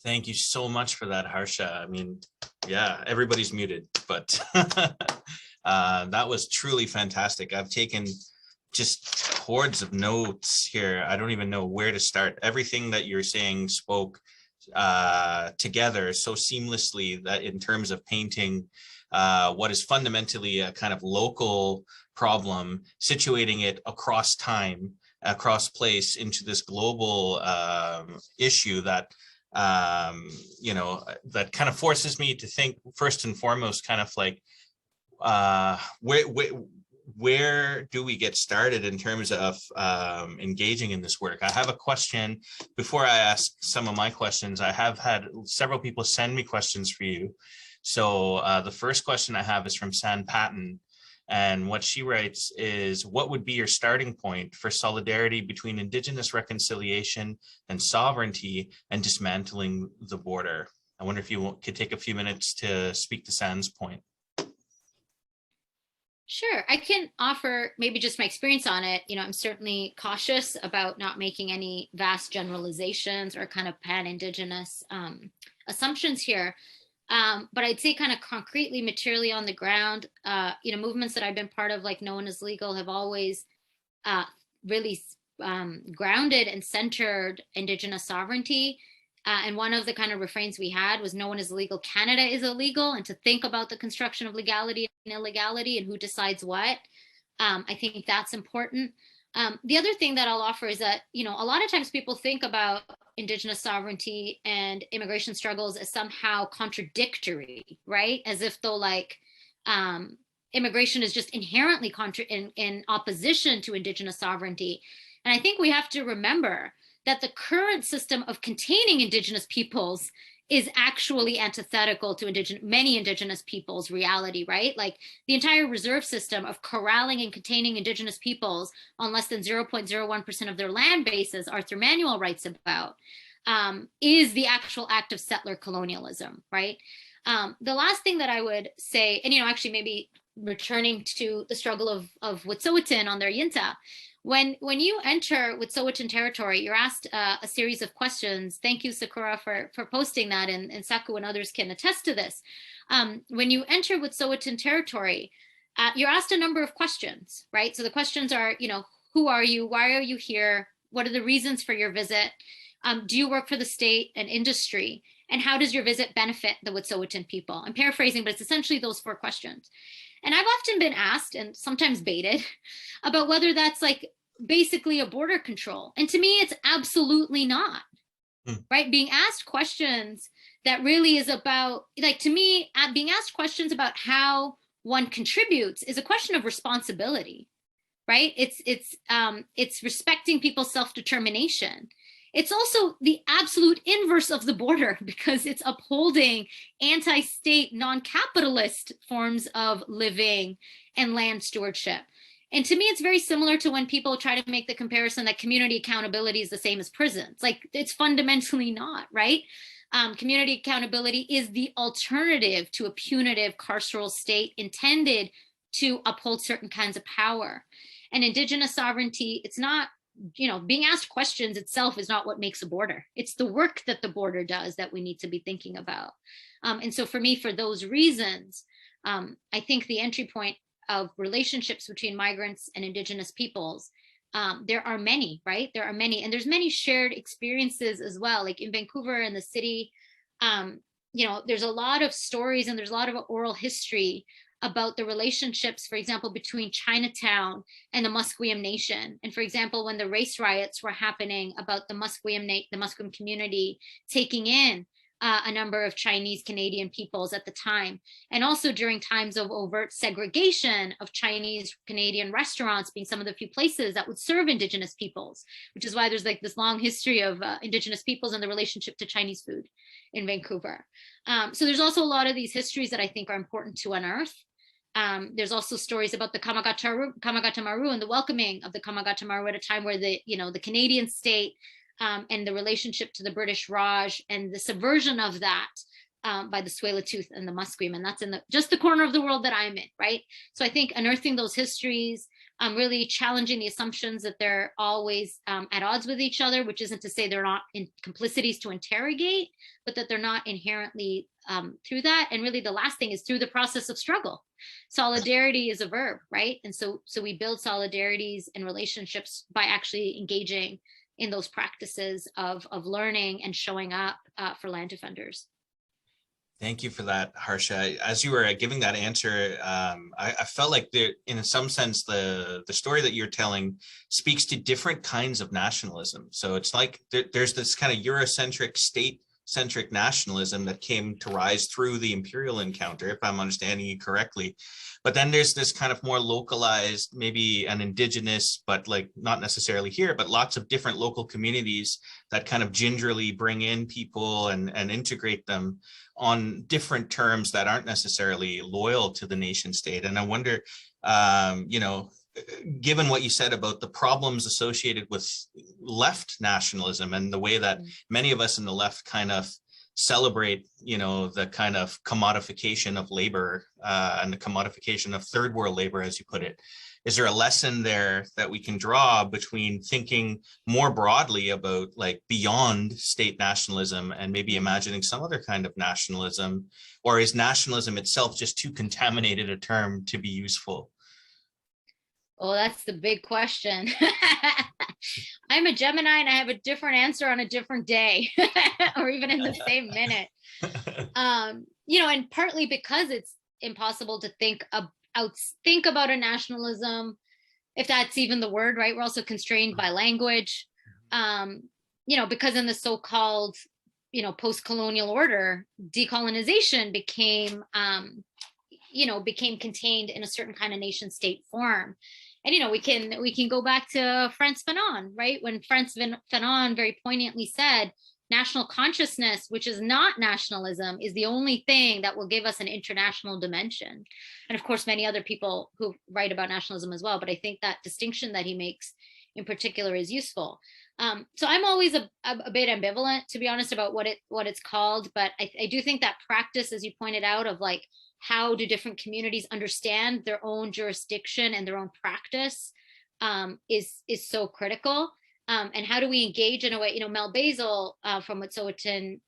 Thank you so much for that, Harsha. I mean, yeah, everybody's muted, but that was truly fantastic. I've taken just hordes of notes here. I don't even know where to start. Everything that you're saying spoke together so seamlessly that in terms of painting what is fundamentally a kind of local problem, situating it across time, across place into this global issue that that kind of forces me to think first and foremost, kind of like where do we get started in terms of engaging in this work? I have a question. Before I ask some of my questions, I have had several people send me questions for you. So the first question I have is from San Patton. And what she writes is, what would be your starting point for solidarity between Indigenous reconciliation and sovereignty and dismantling the border? I wonder if you could take a few minutes to speak to San's point. Sure, I can offer maybe just my experience on it. I'm certainly cautious about not making any vast generalizations or kind of pan-Indigenous assumptions here. But I'd say kind of concretely, materially on the ground, movements that I've been part of, like No One Is Legal, have always really grounded and centered Indigenous sovereignty. And one of the kind of refrains we had was, no one is illegal, Canada is illegal, and to think about the construction of legality and illegality and who decides what. I think that's important. The other thing that I'll offer is that, a lot of times people think about Indigenous sovereignty and immigration struggles as somehow contradictory, right? As if though immigration is just inherently in opposition to Indigenous sovereignty. And I think we have to remember that the current system of containing Indigenous peoples is actually antithetical to many Indigenous peoples' reality, right? Like the entire reserve system of corralling and containing Indigenous peoples on less than 0.01% of their land bases, Arthur Manuel writes about, is the actual act of settler colonialism, right? The last thing that I would say, and actually maybe returning to the struggle of Wet'suwet'en on their Yinta, when you enter Wet'suwet'en territory, you're asked a series of questions. Thank you, Sakura, for posting that, and Saku and others can attest to this. When you enter Wet'suwet'en territory, you're asked a number of questions, right? So the questions are, who are you? Why are you here? What are the reasons for your visit? Do you work for the state and industry? And how does your visit benefit the Wet'suwet'en people? I'm paraphrasing, but it's essentially those 4 questions. And I've often been asked, and sometimes baited, about whether that's like basically a border control. And to me, it's absolutely not, right? Being asked questions that really is about, like, to me, being asked questions about how one contributes is a question of responsibility, right? It's respecting people's self-determination. It's also the absolute inverse of the border because it's upholding anti-state, non-capitalist forms of living and land stewardship. And to me, it's very similar to when people try to make the comparison that community accountability is the same as prisons. Like, it's fundamentally not, right? Community accountability is the alternative to a punitive carceral state intended to uphold certain kinds of power. And Indigenous sovereignty, it's not, being asked questions itself is not what makes a border. It's the work that the border does that we need to be thinking about. And so for me, for those reasons, I think the entry point of relationships between migrants and Indigenous peoples, there are many, right? There are many, and there's many shared experiences as well. Like in Vancouver and the city, there's a lot of stories and there's a lot of oral history about the relationships, for example, between Chinatown and the Musqueam Nation. And for example, when the race riots were happening about the Musqueam community taking in a number of Chinese Canadian peoples at the time, and also during times of overt segregation of Chinese Canadian restaurants being some of the few places that would serve Indigenous peoples, which is why there's like this long history of Indigenous peoples and the relationship to Chinese food in Vancouver. So there's also a lot of these histories that I think are important to unearth. There's also stories about the Kamagata Maru and the welcoming of the Kamagata Maru at a time where the Canadian state and the relationship to the British Raj and the subversion of that by the Tsleil-Waututh and the Musqueam. And that's in just the corner of the world that I'm in, right? So I think unearthing those histories, really challenging the assumptions that they're always at odds with each other, which isn't to say they're not in complicities to interrogate, but that they're not inherently through that. And really the last thing is through the process of struggle. Solidarity is a verb, right? And so we build solidarities and relationships by actually engaging in those practices of learning and showing up for land defenders. Thank you for that, Harsha. As you were giving that answer, I felt like in some sense, the story that you're telling speaks to different kinds of nationalism. So it's like there's this kind of Eurocentric, state-centric nationalism that came to rise through the imperial encounter, if I'm understanding you correctly. But then there's this kind of more localized, maybe an Indigenous, but like not necessarily here, but lots of different local communities that kind of gingerly bring in people and integrate them on different terms that aren't necessarily loyal to the nation state. And I wonder, given what you said about the problems associated with left nationalism and the way that many of us in the left kind of celebrate, the kind of commodification of labor and the commodification of third world labor, as you put it. Is there a lesson there that we can draw between thinking more broadly about like beyond state nationalism and maybe imagining some other kind of nationalism, or is nationalism itself just too contaminated a term to be useful? Oh, that's the big question. I'm a Gemini and I have a different answer on a different day or even in the same minute. And partly because it's impossible to think about a nationalism, if that's even the word, right? We're also constrained by language, because in the so-called, post-colonial order, decolonization became contained in a certain kind of nation state form. And, we can go back to Frantz Fanon, right? When Frantz Fanon very poignantly said, national consciousness, which is not nationalism, is the only thing that will give us an international dimension. And of course, many other people who write about nationalism as well. But I think that distinction that he makes in particular is useful. So I'm always a bit ambivalent, to be honest, about what it's called. But I do think that practice, as you pointed out, of like, how do different communities understand their own jurisdiction and their own practice is so critical. And how do we engage in a way, Mel Basil from Wet'suwet'en,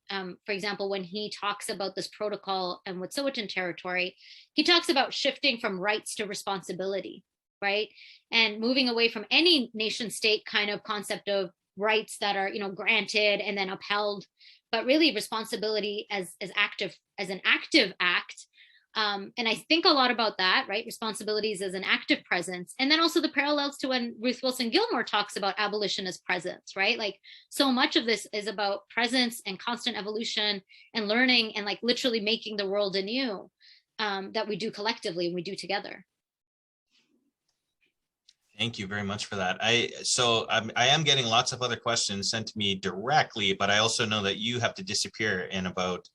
for example, when he talks about this protocol and Wet'suwet'en territory, he talks about shifting from rights to responsibility, right? And moving away from any nation state kind of concept of rights that are, granted and then upheld but really responsibility as an active act. And I think a lot about that, right? Responsibilities as an active presence. And then also the parallels to when Ruth Wilson Gilmore talks about abolition as presence, right? Like so much of this is about presence and constant evolution and learning and like literally making the world anew, that we do collectively and we do together. Thank you very much for that. I am getting lots of other questions sent to me directly, but I also know that you have to disappear in about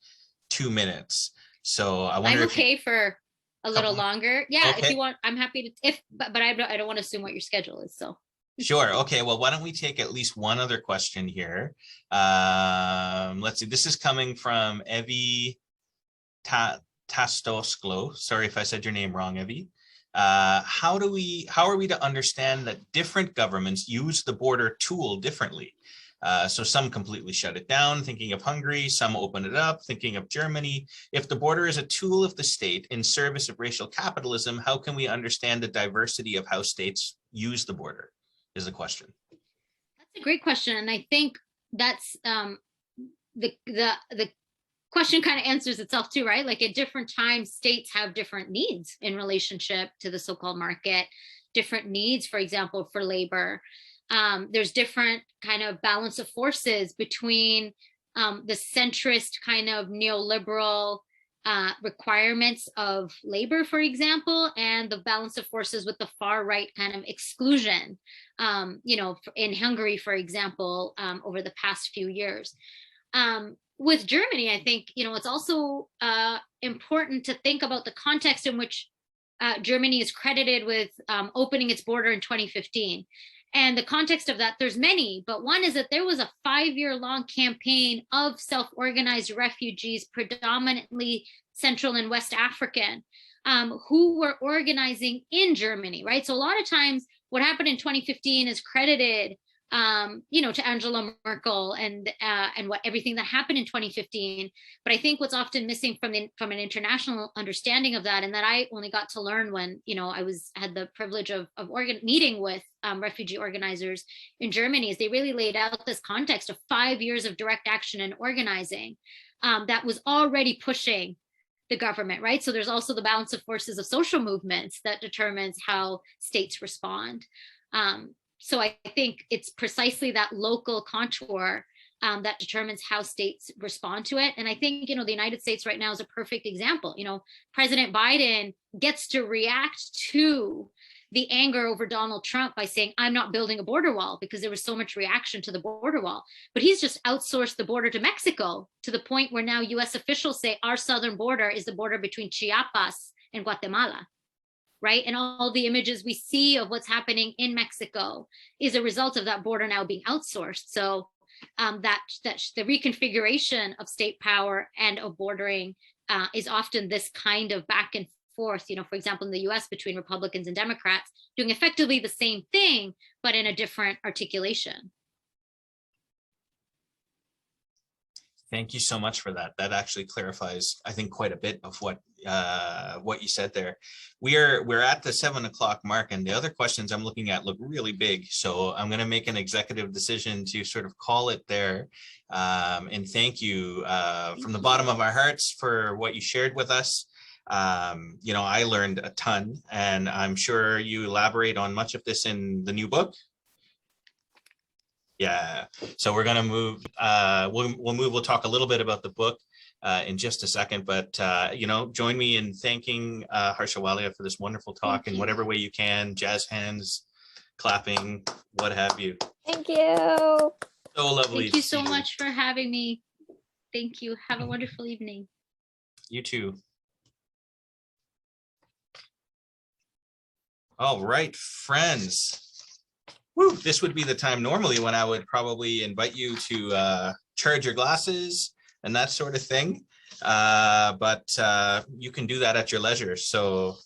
2 minutes. So I wonder I'm okay for a little longer. Yeah, okay. if you want, I'm happy to, but I don't want to assume what your schedule is, so. Sure. Okay. Well, why don't we take at least one other question here? Let's see. This is coming from Evie Tastosklo. Sorry if I said your name wrong, Evie. How are we to understand that different governments use the border tool differently? So some completely shut it down, thinking of Hungary, some open it up, thinking of Germany. If the border is a tool of the state in service of racial capitalism, how can we understand the diversity of how states use the border, is the question. That's a great question. And I think that's the question kind of answers itself too, right? Like at different times, states have different needs in relationship to the so-called market, different needs, for example, for labor. There's different kind of balance of forces between the centrist kind of neoliberal requirements of labor, for example, and the balance of forces with the far right kind of exclusion, in Hungary, for example, over the past few years. With Germany, I think, it's also important to think about the context in which Germany is credited with opening its border in 2015. And the context of that, there's many, but one is that there was a 5-year-long campaign of self-organized refugees, predominantly Central and West African, who were organizing in Germany, right? So a lot of times what happened in 2015 is credited to Angela Merkel and everything that happened in 2015. But I think what's often missing from an international understanding of that, and that I only got to learn when I had the privilege of meeting with refugee organizers in Germany, is they really laid out this context of 5 years of direct action and organizing that was already pushing the government, right? So there's also the balance of forces of social movements that determines how states respond. So I think it's precisely that local contour that determines how states respond to it. And I think, the United States right now is a perfect example. President Biden gets to react to the anger over Donald Trump by saying, I'm not building a border wall, because there was so much reaction to the border wall. But he's just outsourced the border to Mexico, to the point where now US officials say our southern border is the border between Chiapas and Guatemala. Right? And all the images we see of what's happening in Mexico is a result of that border now being outsourced. So that the reconfiguration of state power and of bordering is often this kind of back and forth, for example, in the US between Republicans and Democrats doing effectively the same thing, but in a different articulation. Thank you so much for that. That actually clarifies, I think, quite a bit of what you said there. We're at the 7 o'clock mark, and the other questions I'm looking at look really big. So I'm going to make an executive decision to sort of call it there. And thank you from the bottom of our hearts for what you shared with us. I learned a ton, and I'm sure you elaborate on much of this in the new book. Yeah, so we're going to move, we'll talk a little bit about the book in just a second, but, join me in thanking Harsha Walia for this wonderful talk in whatever way you can, jazz hands, clapping, what have you. Thank you. So lovely. Thank you so much for having me. Thank you. Have a wonderful evening. You too. All right, friends. Woo, this would be the time normally when I would probably invite you to charge your glasses and that sort of thing. But you can do that at your leisure. So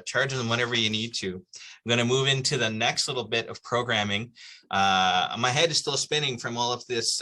charge them whenever you need to. I'm going to move into the next little bit of programming. My head is still spinning from all of this